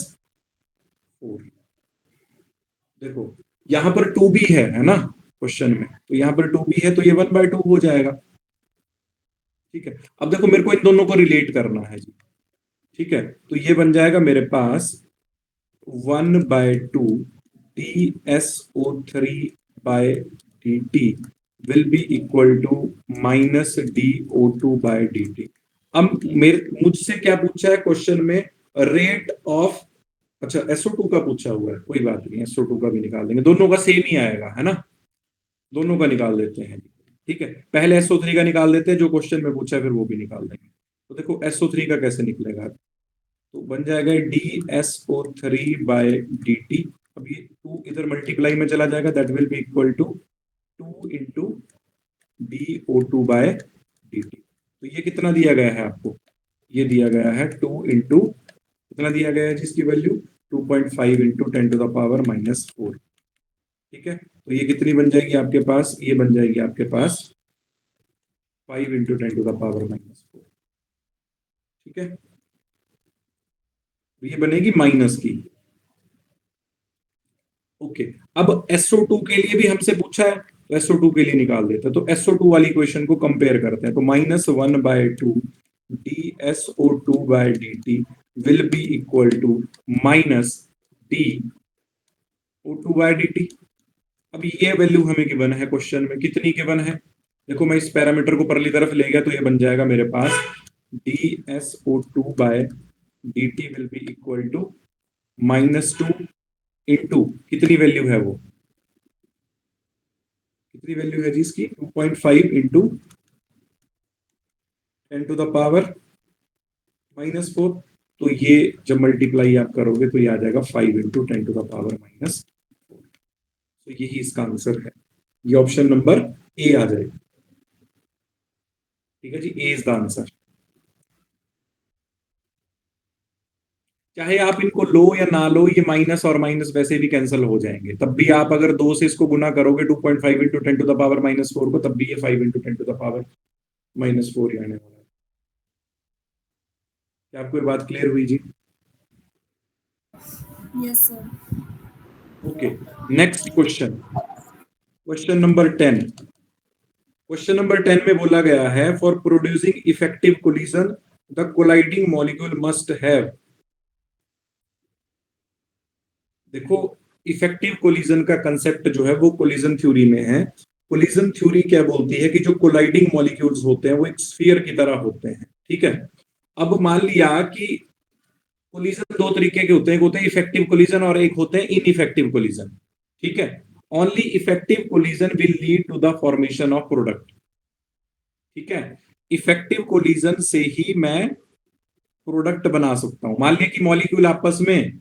देखो यहां पर 2 भी है ना क्वेश्चन में, तो यहां पर 2 भी है तो ये 1/2 हो जाएगा। ठीक है, अब देखो मेरे को इन दोनों को रिलेट करना है जी। ठीक है, तो ये बन जाएगा मेरे पास 1/2 dSO3/dt will be equal to minus dO2/dt। अब मुझसे क्या पूछा है क्वेश्चन में? रेट ऑफ, अच्छा SO2 का पूछा हुआ है, कोई बात नहीं, SO2 का भी निकाल देंगे, दोनों का सेम ही आएगा, है ना, दोनों का निकाल देते हैं। ठीक है, पहले SO3 का निकाल देते हैं, जो क्वेश्चन में पूछा है फिर वो भी निकाल देंगे। तो देखो SO3 का कैसे निकलेगा, तो बन जाएगा dSO3/dt। अब ये 2 इधर मल्टीप्लाई में चला जाएगा, that will be equal to 2 into dO2/dt। तो ये कितना दिया गया है आपको? ये दिया गया है 2 इंटू, कितना दिया गया है जिसकी वैल्यू 2.5 इंटू 10⁻⁻⁴। ठीक है, तो ये कितनी बन जाएगी आपके पास? ये बन जाएगी आपके पास 5 इंटू 10⁻⁻⁴। ठीक है, ये बनेगी माइनस की। ओके, अब SO2 के लिए भी हमसे पूछा है, तो SO2 के लिए निकाल देते हैं। तो SO2 वाली इक्वेशन को कंपेयर करते हैं, तो -1/2 dSO2/dt will be equal to minus dO2/dt। अब ये वैल्यू हमें गिवन है क्वेश्चन में, कितनी गिवन है? देखो मैं इस पैरामीटर को परली तरफ ले गया तो ये बन जाएगा मेरे पास dSO2/dt will be equal to -2 into, कितनी वैल्यू है वो, कितनी वैल्यू है जी इसकी? 2.5 इंटू 10⁻⁻⁴। तो ये जब मल्टीप्लाई आप करोगे तो ये आ जाएगा 5 इंटू 10⁻⁻⁴। तो यही इसका आंसर है, ये ऑप्शन नंबर ए आ जाएगा। ठीक है जी, ए इज द आंसर। चाहे आप इनको लो या ना लो, ये माइनस और माइनस वैसे भी कैंसिल हो जाएंगे, तब भी आप अगर 2 से इसको गुना करोगे 2.5 इंटू 10⁻⁻⁴ को, तब भी ये 5 इंटू 10⁻⁻⁴ ही आने वाला है। क्या आपको ये बात क्लियर हुई जी? Yes, sir. Okay, next question, question number 10। Question number 10 में बोला गया है, for producing effective collision the colliding molecule must have. देखो इफेक्टिव कोलिजन का कंसेप्ट जो है वो कोलिजन थ्योरी में है। कोलिजन थ्योरी क्या बोलती है कि जो कोलाइडिंग मॉलिक्यूल्स होते हैं वो एक स्फीयर की तरह होते हैं। ठीक है, अब मान लिया कि कोलिजन 2 तरीके के होते हैं, एक होते हैं इफेक्टिव कोलिजन और एक होते हैं इनइफेक्टिव कोलिजन। ठीक है, only effective collision will lead to the formation of product. ठीक है, इफेक्टिव कोलिजन से ही मैं प्रोडक्ट बना सकता हूं। मान लिया कि मॉलिक्यूल आपस में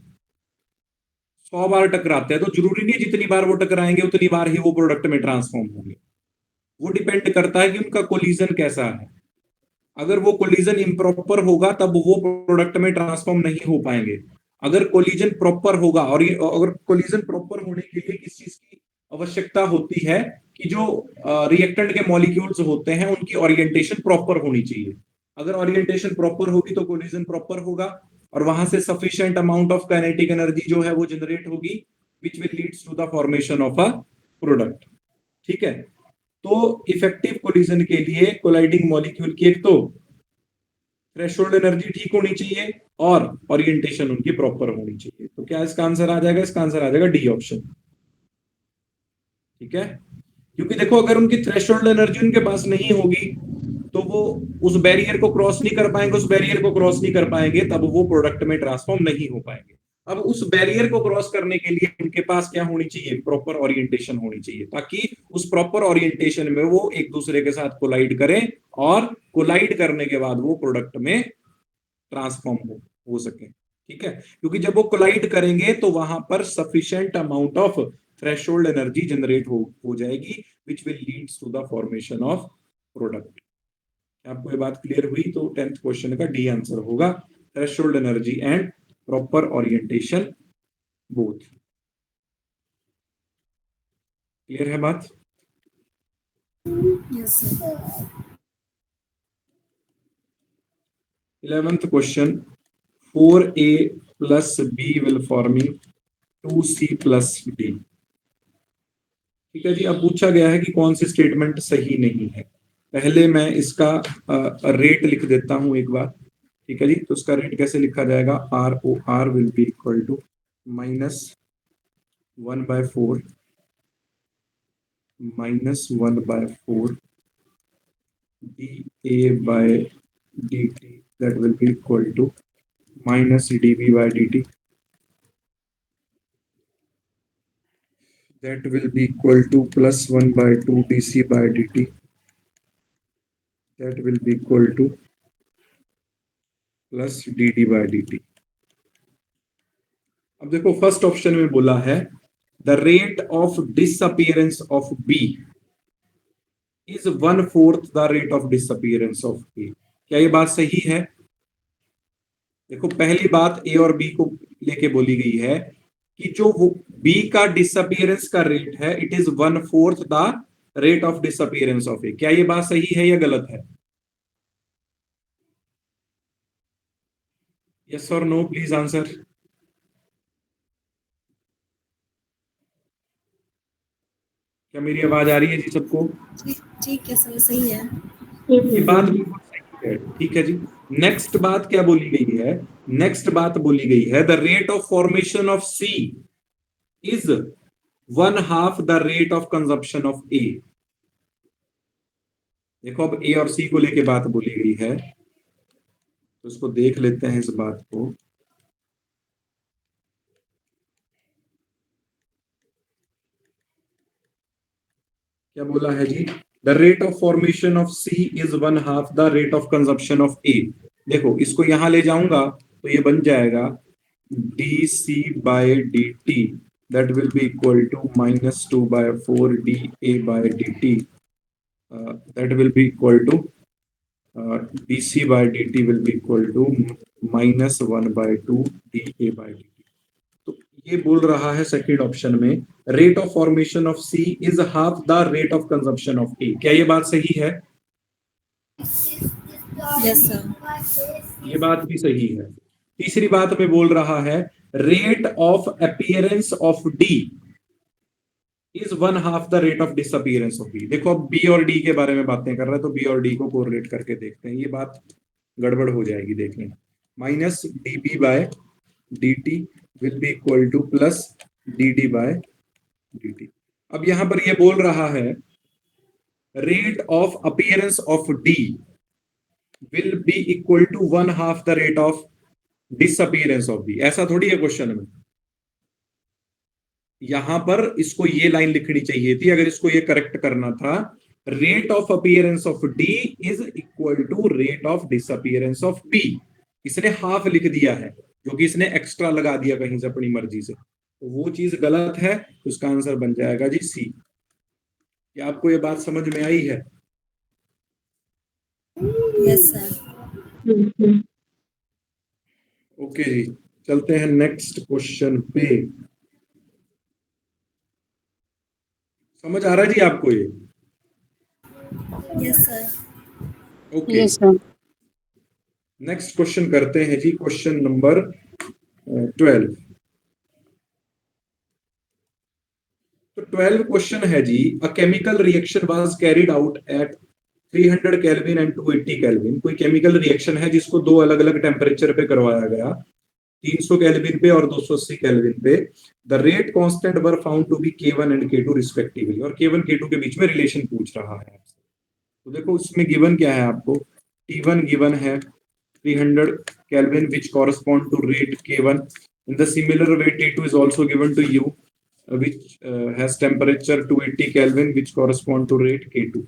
100 बार टकराते हैं, तो जरूरी नहीं जितनी बार वो टकराएंगे उतनी बार ही वो प्रोडक्ट में ट्रांसफॉर्म होंगे। वो डिपेंड करता है कि उनका कोलिजन कैसा है। अगर वो कोलिजन इम्प्रॉपर होगा तब वो प्रोडक्ट में ट्रांसफॉर्म नहीं हो पाएंगे। अगर कोलिजन प्रॉपर होगा, और अगर कोलिजन प्रॉपर होने के लिए किस चीज की आवश्यकता होती है कि जो रिएक्टेंट के मॉलिक्यूल्स होते हैं उनकी ओरिएंटेशन प्रॉपर होनी चाहिए। अगर ओरिएंटेशन प्रॉपर होगी तो कोलिजन प्रॉपर होगा और वहां से sufficient amount of kinetic energy जो है वो जनरेट होगी, which will leads to the formation of a product. ठीक है, तो इफेक्टिव कोलिजन के लिए कोलाइडिंग मॉलिक्यूल की एक तो थ्रेशोल्ड एनर्जी ठीक होनी चाहिए और ओरिएंटेशन उनकी प्रॉपर होनी चाहिए। तो क्या इसका आंसर आ जाएगा? इसका आंसर आ जाएगा डी ऑप्शन। ठीक है, क्योंकि देखो अगर उनकी थ्रेशोल्ड एनर्जी उनके पास नहीं होगी तो वो उस बैरियर को क्रॉस नहीं कर पाएंगे, उस बैरियर को क्रॉस नहीं कर पाएंगे तब वो प्रोडक्ट में ट्रांसफॉर्म नहीं हो पाएंगे। अब उस बैरियर को क्रॉस करने के लिए उनके पास क्या होनी चाहिए? प्रॉपर ओरिएंटेशन होनी चाहिए, ताकि उस प्रॉपर ओरिएंटेशन में वो एक दूसरे के साथ कोलाइड करें और कोलाइड करने के बाद वो प्रोडक्ट में ट्रांसफॉर्म हो सके। ठीक है, क्योंकि जब वो कोलाइड करेंगे तो वहां पर sufficient amount of threshold energy generate हो जाएगी, which will leads to the formation of product. आपको ये बात क्लियर हुई? तो 10th क्वेश्चन का डी आंसर होगा threshold energy and proper orientation both. Clear है बात? Yes, sir. 11th question, 4a plus b will forming 2c plus d। ठीक है जी। अब पूछा गया है कि कौन सी स्टेटमेंट सही नहीं है। पहले मैं इसका रेट लिख देता हूं एक बार। ठीक है जी। तो उसका रेट कैसे लिखा जाएगा? R O R will be equal to -1/4 -1/4 dA/dt that will be equal to -dB/dt that will be equal to +1/2 dC/dt that will be equal to +dD/dt। अब देखो फर्स्ट ऑप्शन में बोला है the rate of disappearance of B is 1/4 the rate of disappearance of A. क्या ये बात सही है? देखो पहली बात ए और बी को लेके बोली गई है कि जो बी का डिसअपियरेंस का रेट है it is 1/4 the rate of disappearance of A. क्या ये बात सही है या गलत है? यस और नो प्लीज आंसर। क्या मेरी आवाज आ रही है जी सबको? ठीक है सर, सही है। ये बात बिल्कुल सही है। ठीक है जी। नेक्स्ट बात क्या बोली गई है? नेक्स्ट बात बोली गई है the rate of formation of C is 1/2 the rate of consumption of A. देखो अब ए और सी को लेके बात बोली गई है तो इसको देख लेते हैं इस बात को। क्या बोला है जी? The rate of formation of C is 1/2 the rate of consumption of A. देखो इसको यहां ले जाऊंगा तो ये बन जाएगा dC/dt that will be equal to -2/4 dA/dt that will be equal to dC/dt will be equal to -1/2 dA/dt। तो ये बोल रहा है सेकंड ऑप्शन में rate of formation of C is 1/2 the rate of consumption of A. क्या ये बात सही है? Yes sir. ये बात भी सही है। तीसरी बात में बोल रहा है rate of appearance of D is 1/2 the rate of disappearance of B. देखो अब बी और डी के बारे में बातें कर रहा है तो बी और डी को कोरिलेट करके देखते हैं। ये बात गड़बड़ हो जाएगी, देख लें। -dB/dt will be equal to +dD/dt। अब यहां पर ये बोल रहा है rate of appearance of D will be equal to 1/2 the rate of disappearance of B। ऐसा थोड़ी है क्वेश्चन में। यहां पर इसको ये लाइन लिखनी चाहिए थी अगर इसको ये करेक्ट करना था। Rate of appearance of D is equal to rate of disappearance of B. इसने हाफ लिख दिया है जो कि इसने एक्स्ट्रा लगा दिया कहीं से अपनी मर्जी से, तो वो चीज गलत है। तो इसका आंसर बन जाएगा जी सी। क्या आपको ये बात समझ में आई है? Yes sir. ओके जी, चलते हैं नेक्स्ट क्वेश्चन पे। समझ आ रहा है जी आपको ये? Yes sir. Okay, yes sir. Next question करते हैं जी। Question number 12। तो 12 क्वेश्चन है जी। A chemical reaction was carried out at 300 kelvin and 280 kelvin. कोई केमिकल रिएक्शन है जिसको दो अलग अलग टेम्परेचर पे करवाया गया, 300 केल्विन पे और 280 केल्विन पे। The rate constant were found to be K1 and K2 respectively. और K1 K2 के बीच में रिलेशन पूछ रहा है आपसे। तो देखो इसमें गिवन क्या है आपको? T1 गिवन है 300 kelvin which correspond to rate K1। in the similar way T2 is also given to you which has temperature 280 Kelvin which correspond to rate K2।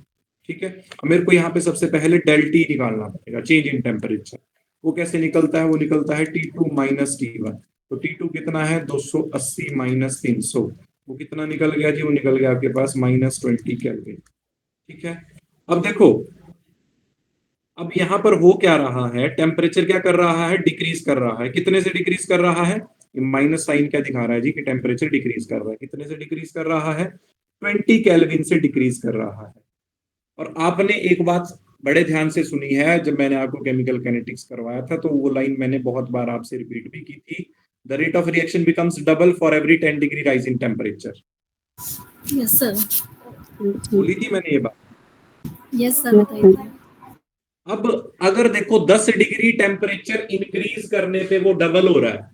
ठीक है। अब मेरे को यहाँ पे सबसे पहले डेल टी निकालना पड़ेगा, चेंज इन टेम्परेचर। वो कैसे निकलता है? वो निकलता है T2 माइनस T1। तो T2 कितना है? 280 माइनस 300। वो कितना निकल गया जी? वो निकल गया आपके पास -20 केल्विन। ठीक है। अब देखो अब यहाँ पर हो क्या रहा है? टेम्परेचर क्या कर रहा है? डिक्रीज कर रहा है। कितने से डिक्रीज कर रहा है? माइनस साइन क्या दिखा रहा है जी? कि टेम्परेचर डिक्रीज कर रहा है। कितने से डिक्रीज कर रहा है? 20 केल्विन से डिक्रीज कर रहा है। और आपने एक बात बड़े ध्यान से सुनी है, जब मैंने आपको केमिकल काइनेटिक्स करवाया था तो वो लाइन मैंने बहुत बार आपसे रिपीट भी की थी, the rate of reaction becomes double for every 10 degree rise in temperature. Yes sir. बोली थी मैंने ये बात। यस सर, बताइए। अब अगर देखो 10 डिग्री टेम्परेचर इंक्रीज करने पे वो डबल हो रहा है,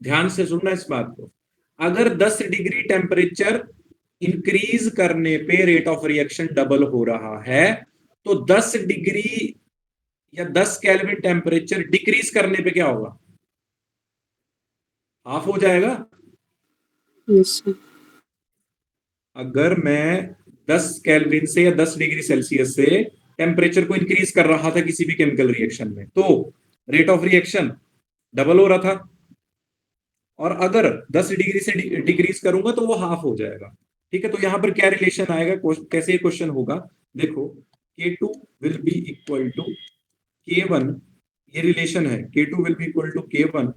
ध्यान से सुनना इस बात को। अगर 10 डिग्री टेम्परेचर इंक्रीज करने पे रेट ऑफ रिएक्शन डबल हो रहा है, तो 10 डिग्री या 10 केल्विन टेम्परेचर डिक्रीज करने पे क्या होगा? हाफ हो जाएगा। Yes sir. अगर मैं 10 केल्विन से या 10 डिग्री सेल्सियस से टेम्परेचर को इंक्रीज कर रहा था किसी भी केमिकल रिएक्शन में, तो रेट ऑफ रिएक्शन डबल हो रहा था। और अगर 10 डिग्री से डिक्रीज करूंगा तो वो हाफ हो जाएगा। ठीक है, तो यहां पर क्या रिलेशन आएगा, कैसे क्वेश्चन होगा? देखो, K2 will be equal to K1, ये रिलेशन है, K2 will be equal to K1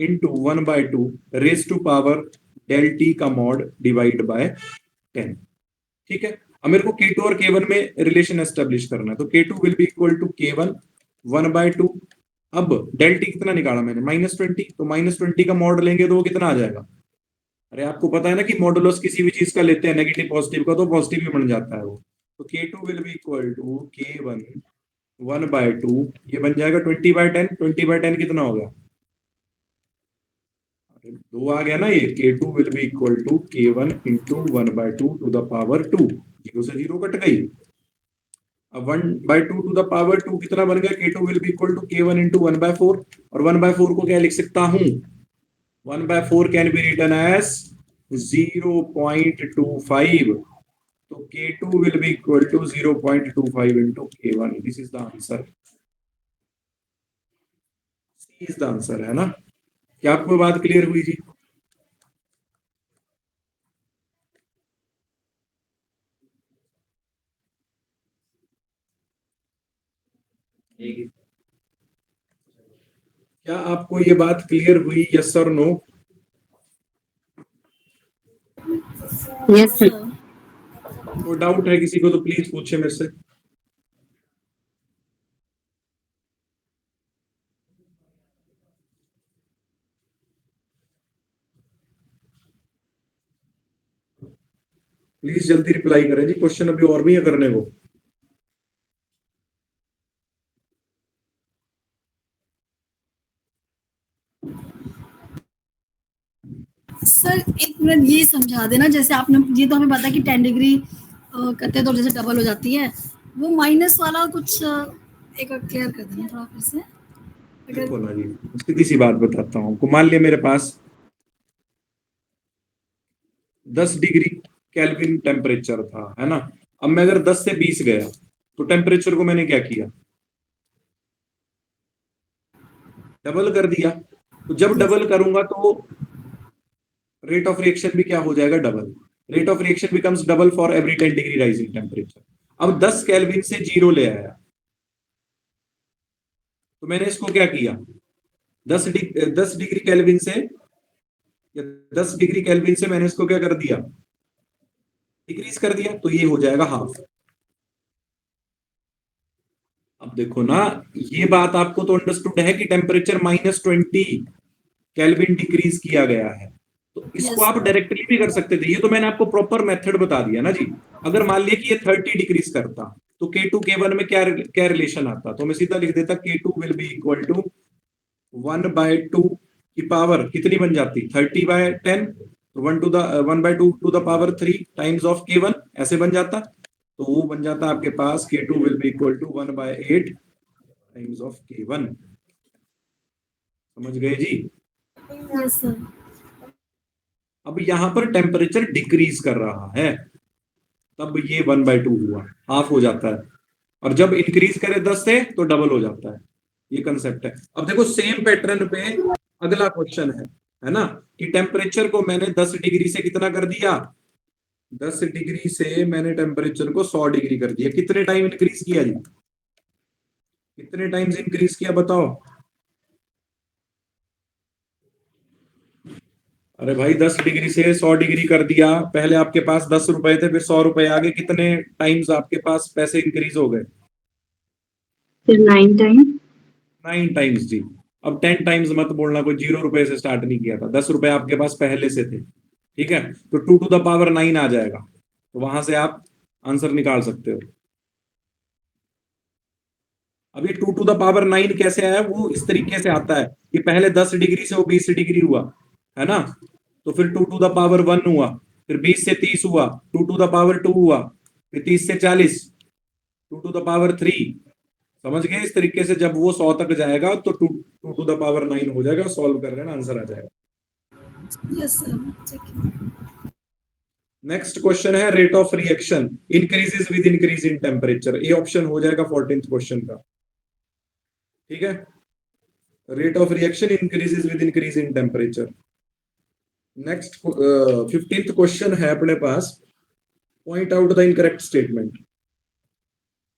into 1/2 raise to power del T का मॉड डिवाइड बाय 10। ठीक है, अब मेरे को K2 और K1 में रिलेशन एस्टेब्लिश करना है, तो K2 will be equal to K1 1/2। अब डेल टी कितना निकाला मैंने? -20, तो -20 का मॉड लेंगे तो वो कितना आ जाएगा? अरे आपको पता है ना कि मॉडुलस किसी भी चीज का लेते हैं नेगेटिव पॉजिटिव का तो पॉजिटिव ही बन जाता है वो। तो K2 will be equal to K1 1/2, ये बन जाएगा 20/10। 20/10 कितना हो गया? अरे 2 आ गया ना ये। K2 will be equal to K1 into 1/2 to the power 2, 0 से 0 कट गई। अब 1/2 टू द पावर 2 कितना बन गया? K2 will be equal to K1 into 1/4, और 1/4 को क्या लिख सकता हूं? 1/4 कैन बी रिटन एज 0.25, तो K2 will be equal to 0.25 into K1. This is the answer. C is the answer, है ना? क्या आपको बात क्लियर हुई जी? क्या आपको ये बात क्लियर हुई? यस और नो? Yes sir. कोई डाउट है किसी को तो प्लीज पूछे मेरे से। प्लीज जल्दी रिप्लाई करें जी, क्वेश्चन अभी और भी है करने को। सर एक मिनट ये समझा देना, जैसे आपने ये तो हमें पता कि 10 डिग्री करते तो जैसे डबल हो जाती है, वो माइनस वाला कुछ एक बार क्लियर कर देना थोड़ा फिर से। देखो ना जी, सीधी सी बात बताता हूँ। मान लिया मेरे पास 10 डिग्री केल्विन टेम्परेचर था, है ना? अब मैं अगर 10 से 20 गया तो टेम्परेचर को मैंने क्या किया? डबल कर दिया। तो जब डबल करूंगा तो रेट ऑफ रिएक्शन भी क्या हो जाएगा? Double. Rate of reaction becomes double for every 10 degree rise in temperature. अब 10 केल्विन से 0 ले आया, तो मैंने इसको क्या किया? 10 डिग्री केल्विन से या 10 डिग्री केल्विन से मैंने इसको क्या कर दिया? डिक्रीज कर दिया, तो ये हो जाएगा हाफ। अब देखो ना, ये बात आपको तो अंडरस्टूड है कि टेम्परेचर -20 केल्विन डिक्रीज किया गया है, तो इसको आप डायरेक्टली भी कर सकते थे। ये तो मैंने आपको प्रॉपर मेथड बता दिया ना जी। अगर मान लिया कि ये 30 डिक्रीज करता तो K2 K1 में क्या क्या रिलेशन आता? तो मैं सीधा लिख देता K2 will be equal to 1/2 की पावर कितनी बन जाती? 30/10, 1/2 to the power 3 times of K1, ऐसे बन जाता। तो वो बन जाता आपके पास K2 will be equal to 1/8 times of K1। समझ गए जी? Yes sir. अब यहां पर टेम्परेचर डिक्रीज कर रहा है, तब ये 1/2 हुआ, हाफ हो जाता है। और जब इंक्रीज करे 10 से तो डबल हो जाता है। ये कंसेप्ट है। अब देखो सेम पैटर्न पे अगला क्वेश्चन है ना, कि टेम्परेचर को मैंने 10 डिग्री से कितना कर दिया? 10 डिग्री से मैंने टेम्परेचर को 100 डिग्री कर दिया। कितने टाइम इंक्रीज किया जी? कितने टाइम्स इंक्रीज किया बताओ? अरे भाई 10 डिग्री से 100 डिग्री कर दिया, पहले आपके पास 10 रुपए थे, फिर 100 रुपए आ गए, कितने टाइम्स आपके पास पैसे इंक्रीज हो गए? फिर 9 टाइम। 9 टाइम्स जी। अब 10 टाइम्स मत बोलना, कोई 0 रुपए से स्टार्ट नहीं किया था, 10 रुपए आपके पास पहले से थे, ठीक है? तो 2 टू द पावर 9 आ जाएगा, तो वहां से आप आंसर निकाल सकते हो। अब ये 2 टू द पावर 9 कैसे आया? वो इस तरीके से आता है कि पहले 10 डिग्री से वो 20 डिग्री हुआ, है ना? तो फिर 2 टू द पावर 1 हुआ, फिर 20 से 30 हुआ, 2 टू द पावर 2 हुआ, फिर 30 से 40, 2 टू द पावर 3। समझ गए? इस तरीके से जब वो 100 तक जाएगा तो 2 टू द पावर 9 हो जाएगा, सॉल्व कर लेना, आंसर आ जाएगा। Yes sir. नेक्स्ट क्वेश्चन है rate of reaction increases with increase in temperature. ये ऑप्शन हो जाएगा 14th क्वेश्चन का, ठीक है? Rate of reaction increases with increase in temperature. Next 15th question है अपने पास, point out the incorrect statement.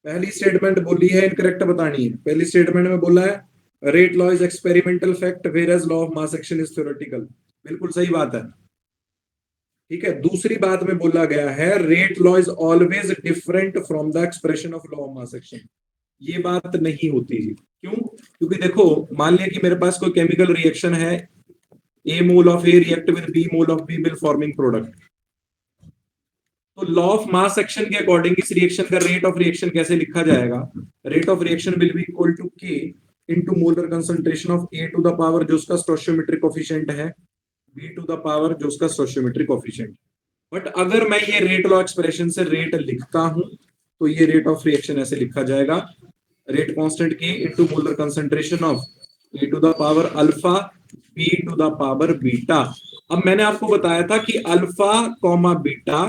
पहली स्टेटमेंट बोली है इनकरेक्ट बतानी है। पहली स्टेटमेंट में बोला है rate law is experimental fact whereas law of mass action is theoretical. बिल्कुल सही बात है, ठीक है? दूसरी बात में बोला गया है rate law is always different from the expression of law of mass action. ये बात नहीं होती जी। क्यों? क्योंकि देखो, मान लिया कि मेरे पास कोई केमिकल रिएक्शन है, A mole of A react with B mole of B will forming product, तो लॉ ऑफ मास एक्शन के अकॉर्डिंग इस रिएक्शन का रेट ऑफ रिएक्शन कैसे लिखा जाएगा? Rate of reaction will be equal to K into molar concentration of A to the power जो उसका स्टोइचियोमेट्रिक कोफिशिएंट है, B टू द पावर जो उसका स्टोइचियोमेट्रिक कोफिशिएंट। बट अगर मैं ये रेट लॉ एक्सप्रेशन से रेट लिखता हूं तो ये रेट ऑफ रिएक्शन ऐसे लिखा जाएगा, rate constant K into molar concentration of A to the power alpha B to the power beta. अब मैंने आपको बताया था कि अल्फा कॉमा बीटा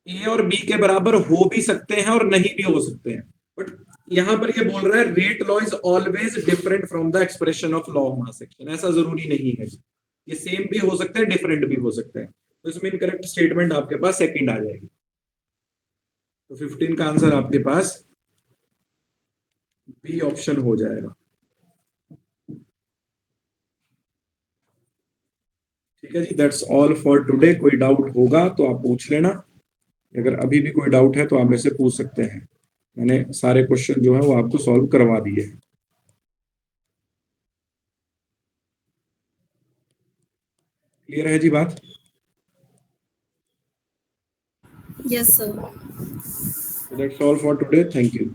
ए और बी के बराबर हो भी सकते हैं और नहीं भी हो सकते हैं, बट यहां पर ये बोल रहा है rate law is always different from the expression of law of mass action. ऐसा जरूरी नहीं है, ये सेम भी हो सकते हैं, डिफरेंट भी हो सकते हैं। तो इसमें इनकरेक्ट स्टेटमेंट आपके पास सेकंड आ जाएगी। तो 15 का आंसर आपके पास बी ऑप्शन हो जाएगा, ठीक है जी? That's all for today. कोई डाउट होगा तो आप पूछ लेना, अगर अभी भी कोई डाउट है तो आप मेरे से पूछ सकते हैं। मैंने सारे क्वेश्चन जो है वो आपको सॉल्व करवा दिए हैं। क्लियर है जी बात? Yes sir. That's all for today, thank you.